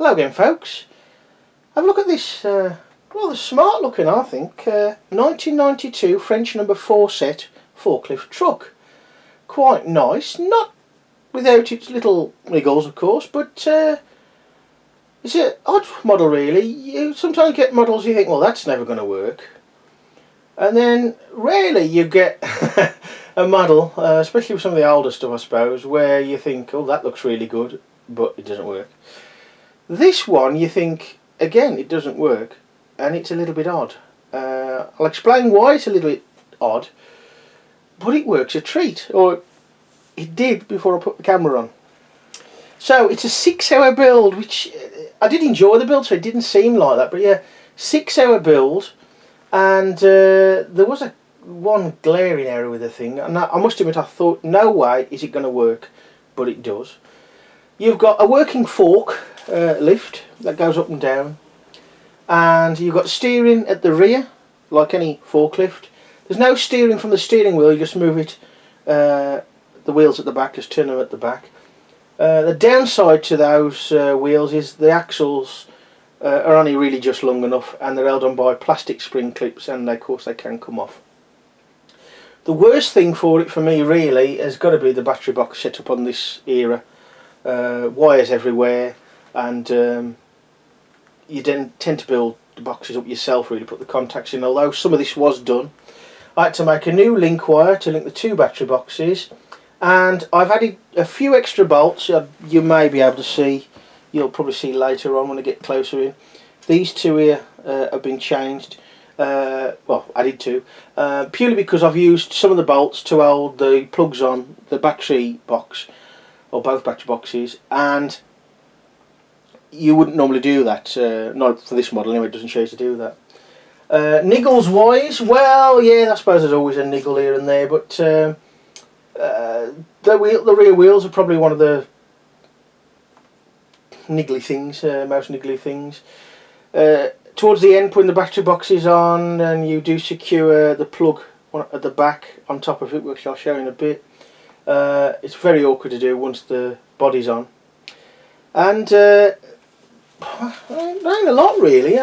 Hello again, folks. Have a look at this rather smart looking, I think, 1992 French number 4 set forklift truck. Quite nice, not without its little niggles of course, but it's an odd model really. You sometimes get models you think, well, that's never going to work, and then rarely you get a model, especially with some of the older stuff I suppose, where you think, oh, that looks really good, but it doesn't work. This one you think, again, it doesn't work, and it's a little bit odd. I'll explain why it's a little bit odd, but it works a treat, or it did before I put the camera on. So it's a 6-hour build, which I did enjoy the build, so it didn't seem like that, but yeah, 6-hour build, and there was one glaring error with the thing, and I must admit I thought, no way is it going to work, but it does. You've got a working fork lift that goes up and down, and you've got steering at the rear like any forklift. There's no steering from the steering wheel, you just move it, the wheels at the back, just turn them at the back. The downside to those wheels is the axles are only really just long enough, and they're held on by plastic spring clips, and of course they can come off. The worst thing for it for me really has got to be the battery box set up on this era. Wires everywhere, and you then tend to build the boxes up yourself, really put the contacts in. Although some of this was done, I had to make a new link wire to link the two battery boxes, and I've added a few extra bolts. You may be able to see, you'll probably see later on when I get closer in. These two here have been changed, well, added to, purely because I've used some of the bolts to hold the plugs on the battery box, or both battery boxes, and you wouldn't normally do that, not for this model anyway. It doesn't show you to do that. Niggles wise, well, yeah, I suppose there's always a niggle here and there, but the rear wheels are probably one of the niggly things, most niggly things. Towards the end, putting the battery boxes on, and you do secure the plug at the back on top of it, which I'll show in a bit. It's very awkward to do once the body's on, and there ain't a lot really.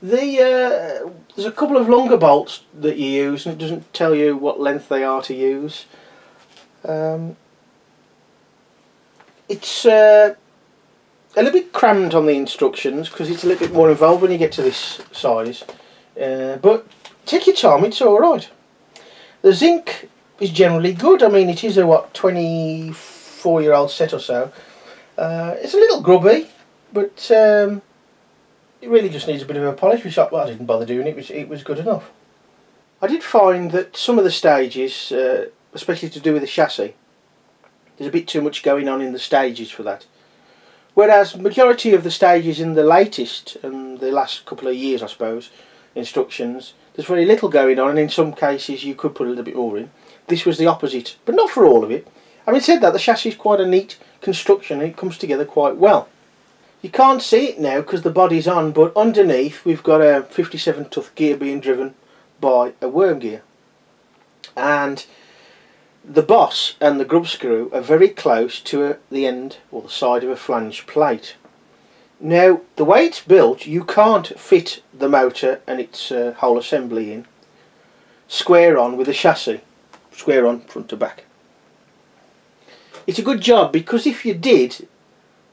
There's a couple of longer bolts that you use, and it doesn't tell you what length they are to use. It's a little bit crammed on the instructions because it's a little bit more involved when you get to this size, but take your time, it's alright. The zinc is generally good. I mean, it is a 24-year-old set or so. It's a little grubby, but it really just needs a bit of a polish. Well, I didn't bother doing it. It was good enough. I did find that some of the stages, especially to do with the chassis, there's a bit too much going on in the stages for that. Whereas majority of the stages in the latest and the last couple of years, I suppose, instructions, there's very little going on, and in some cases you could put a little bit more in. This was the opposite, but not for all of it. Having said that, the chassis is quite a neat construction, and it comes together quite well. You can't see it now because the body's on, but underneath we've got a 57 tooth gear being driven by a worm gear, and the boss and the grub screw are very close to the end or the side of a flange plate. Now, the way it's built, you can't fit the motor and its whole assembly in square on with the chassis, square on front to back. It's a good job, because if you did,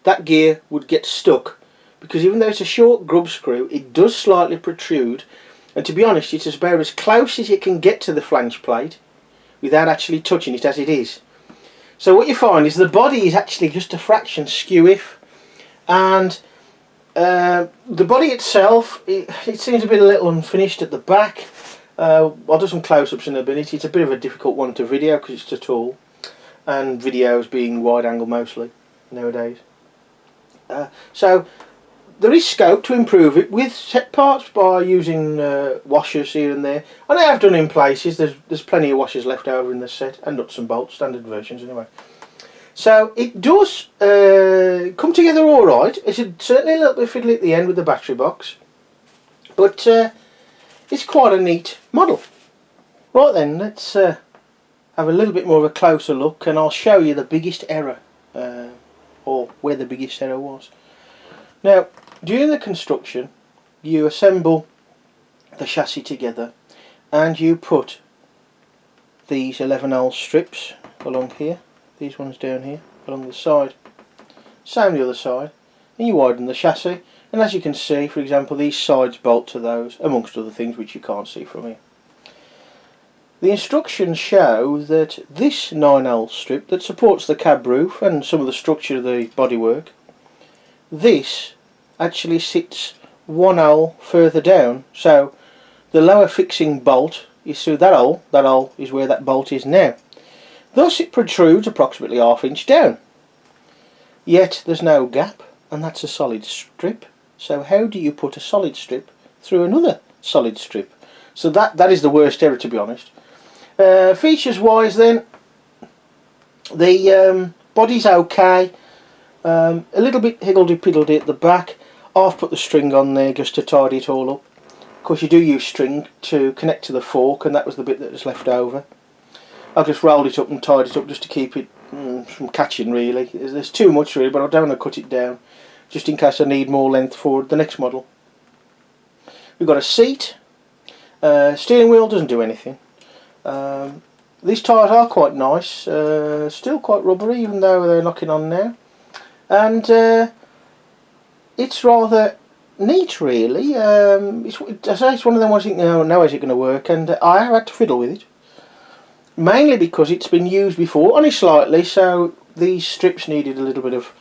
that gear would get stuck, because even though it's a short grub screw, it does slightly protrude, and to be honest, it's about as close as it can get to the flange plate without actually touching it as it is. So what you find is the body is actually just a fraction skew-if, and the body itself, it seems a little unfinished at the back. I'll do some close-ups in a minute. It's a bit of a difficult one to video because it's too tall, and videos being wide angle mostly nowadays. So there is scope to improve it with set parts by using washers here and there, and I have done in places. There's plenty of washers left over in the set, and nuts and bolts, standard versions anyway. So it does come together alright. It's certainly a little bit fiddly at the end with the battery box, but it's quite a neat model. Right then, let's have a little bit more of a closer look, and I'll show you the biggest error, or where the biggest error was. Now, during the construction, you assemble the chassis together and you put these 11L strips along here, these ones down here, along the side. Same the other side, and you widen the chassis, and as you can see, for example, these sides bolt to those, amongst other things which you can't see from here. The instructions show that this 9L strip that supports the cab roof and some of the structure of the bodywork, this actually sits 1L further down, so the lower fixing bolt is through that hole is where that bolt is now. Thus it protrudes approximately ½ inch down. Yet there's no gap, and that's a solid strip. So how do you put a solid strip through another solid strip? So that is the worst error, to be honest. Features wise then, the body's okay, a little bit higgledy-piggledy at the back. I've put the string on there just to tidy it all up. Of course you do use string to connect to the fork, and that was the bit that was left over. I've just rolled it up and tied it up just to keep it from catching, really. There's too much really, but I don't want to cut it down just in case I need more length for the next model. We've got a seat. Steering wheel doesn't do anything. These tyres are quite nice, still quite rubbery even though they're knocking on now, and it's rather neat really. It's one of them ones you think, no, is it going to work, and I have had to fiddle with it. Mainly because it's been used before, only slightly, so these strips needed a little bit of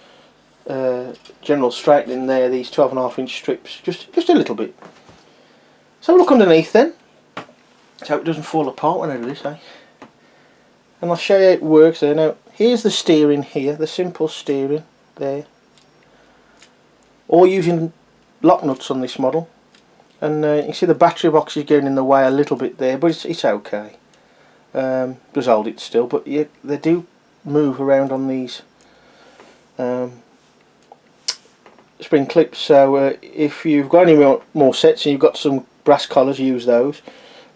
general straightening there, these 12.5 inch strips, just a little bit. So look underneath then, so it doesn't fall apart when I do this, and I'll show you how it works there. Now here's the steering here, the simple steering there, all using lock nuts on this model, and you can see the battery box is going in the way a little bit there, but it's okay. Does hold it still, but they do move around on these spring clips, so if you've got any more sets and you've got some brass collars, use those,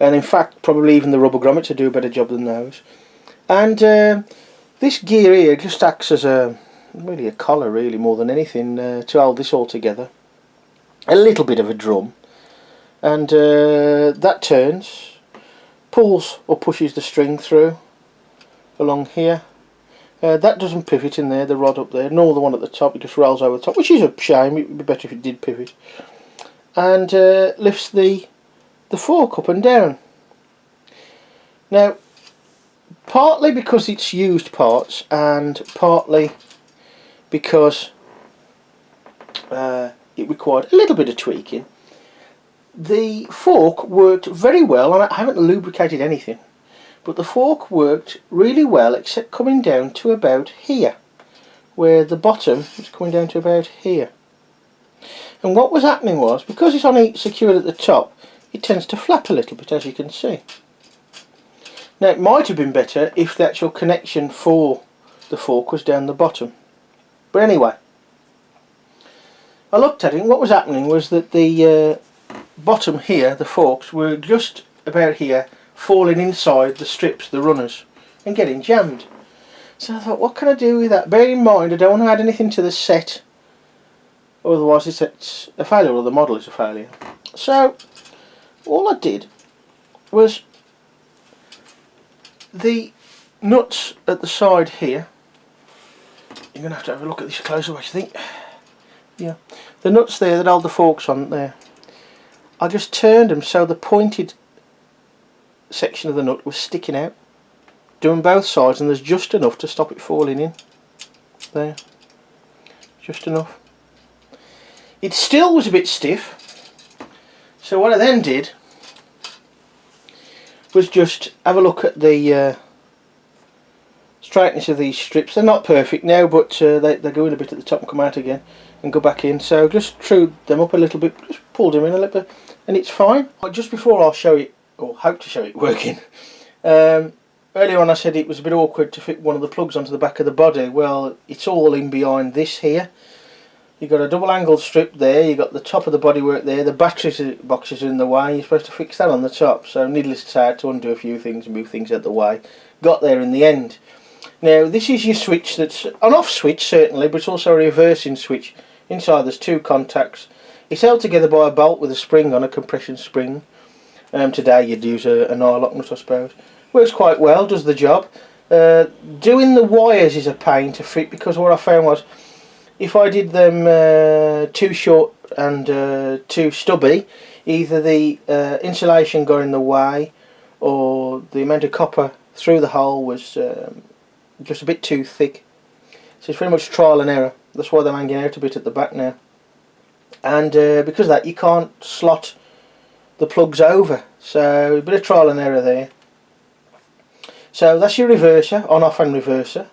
and in fact probably even the rubber grommets will do a better job than those. And this gear here just acts as really a collar really, more than anything, to hold this all together. A little bit of a drum, and that turns, pulls or pushes the string through along here. That doesn't pivot in there, the rod up there, nor the one at the top. It just rolls over the top, which is a shame. It would be better if it did pivot. And lifts the fork up and down. Now, partly because it's used parts, and partly because it required a little bit of tweaking, the fork worked very well, and I haven't lubricated anything, but the fork worked really well except coming down to about here, where the bottom is coming down to about here. And what was happening was, because it's only secured at the top, it tends to flap a little bit, as you can see. Now it might have been better if the actual connection for the fork was down the bottom, but anyway, I looked at it, and what was happening was that the bottom here, the forks, were just about here, falling inside the strips, the runners, and getting jammed. So I thought, what can I do with that? Bear in mind, I don't want to add anything to the set, otherwise it's a failure, or the model is a failure. So all I did was, the nuts at the side here, you're going to have a look at this closer, what you think. Yeah, the nuts there that hold the forks on there, I just turned them so the pointed section of the nut was sticking out, doing both sides, and there's just enough to stop it falling in. There, just enough. It still was a bit stiff, so what I then did was just have a look at the straightness of these strips. They're not perfect now, but they go in a bit at the top and come out again and go back in, so just trued them up a little bit, just pulled them in a little bit, and it's fine. Just before I'll show it, or hope to show it working, earlier on I said it was a bit awkward to fit one of the plugs onto the back of the body. Well, it's all in behind this here. You've got a double angled strip there, you've got the top of the bodywork there, the battery boxes are in the way, you're supposed to fix that on the top, so needless to say I had to undo a few things and move things out of the way. Got there in the end. Now this is your switch, that's an off switch certainly, but it's also a reversing switch Inside there's two contacts. It's held together by a bolt with a spring on, a compression spring. Today you'd use a nylock nut, I suppose. Works quite well, does the job. Doing the wires is a pain to fit, because what I found was if I did them too short and too stubby, either the insulation got in the way or the amount of copper through the hole was just a bit too thick. So it's very much trial and error. That's why they're hanging out a bit at the back now. And because of that, you can't slot the plugs over. So a bit of trial and error there. So that's your reverser, on, off and reverser.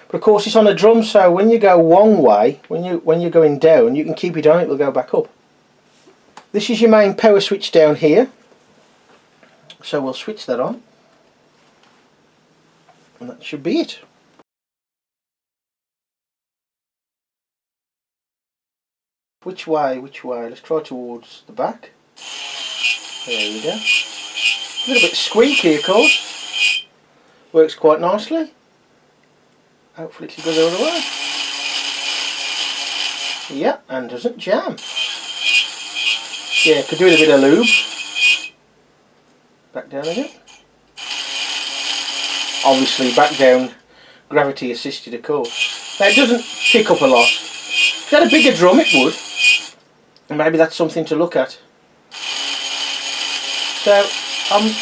But of course it's on a drum, so when you go one way, when you're going down, you can keep it on, it will go back up. This is your main power switch down here. So we'll switch that on. And that should be it. Which way? Let's try towards the back. There we go. A little bit squeaky, of course. Works quite nicely. Hopefully it goes all the way. Yeah, and doesn't jam. Yeah, could do with a bit of lube. Back down again. Obviously back down, gravity assisted, of course. Now it doesn't pick up a lot. If you had a bigger drum it would. And maybe that's something to look at. So I'm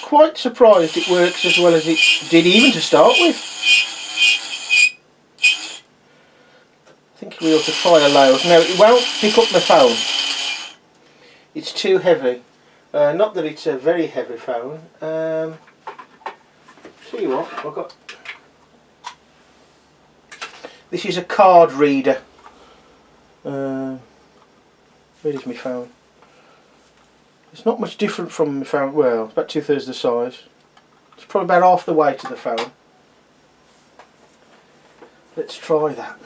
quite surprised it works as well as it did, even to start with. I think we ought to try a loud. Now it won't pick up my phone. It's too heavy. Not that it's a very heavy phone. See what, I've got. This is a card reader. Where is my phone? It's not much different from my phone. Well, it's about 2/3 the size. It's probably about half the weight of the phone. Let's try that.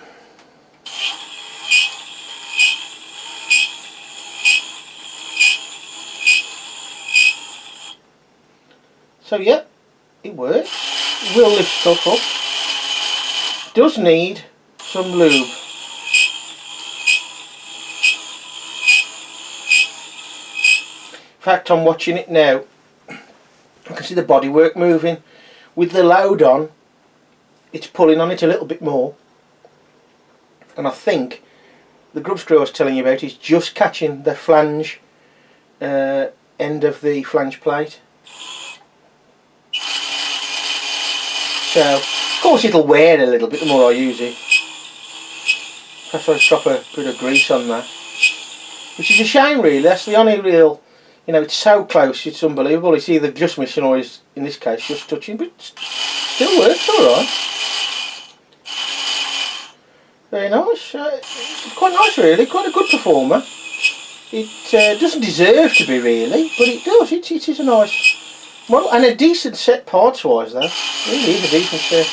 So yeah, it works. It will lift stuff up. It does need some lube. In fact, I'm watching it now. I can see the bodywork moving. With the load on, it's pulling on it a little bit more. And I think the grub screw I was telling you about is just catching the flange end of the flange plate. So, of course it'll wear a little bit the more I use it. Perhaps I'll drop a bit of grease on that. Which is a shame really, that's the only real, you know, it's so close, it's unbelievable. It's either just missing or is, in this case, just touching, but it still works alright. Very nice, it's quite nice really, quite a good performer. It doesn't deserve to be really, but it does, it is a nice model, and a decent set parts wise though. It really is a decent set.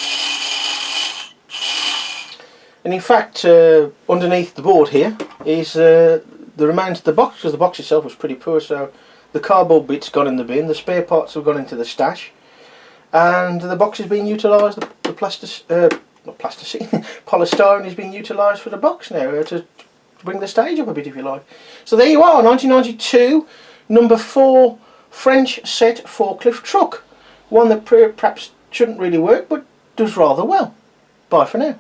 And in fact, underneath the board here is the remains of the box, because the box itself was pretty poor, so the cardboard bit's gone in the bin, the spare parts have gone into the stash, and the box is being utilised, the polystyrene is being utilised for the box now, to bring the stage up a bit if you like. So there you are, 1992, number 4 French set forklift truck. One that perhaps shouldn't really work, but does rather well. Bye for now.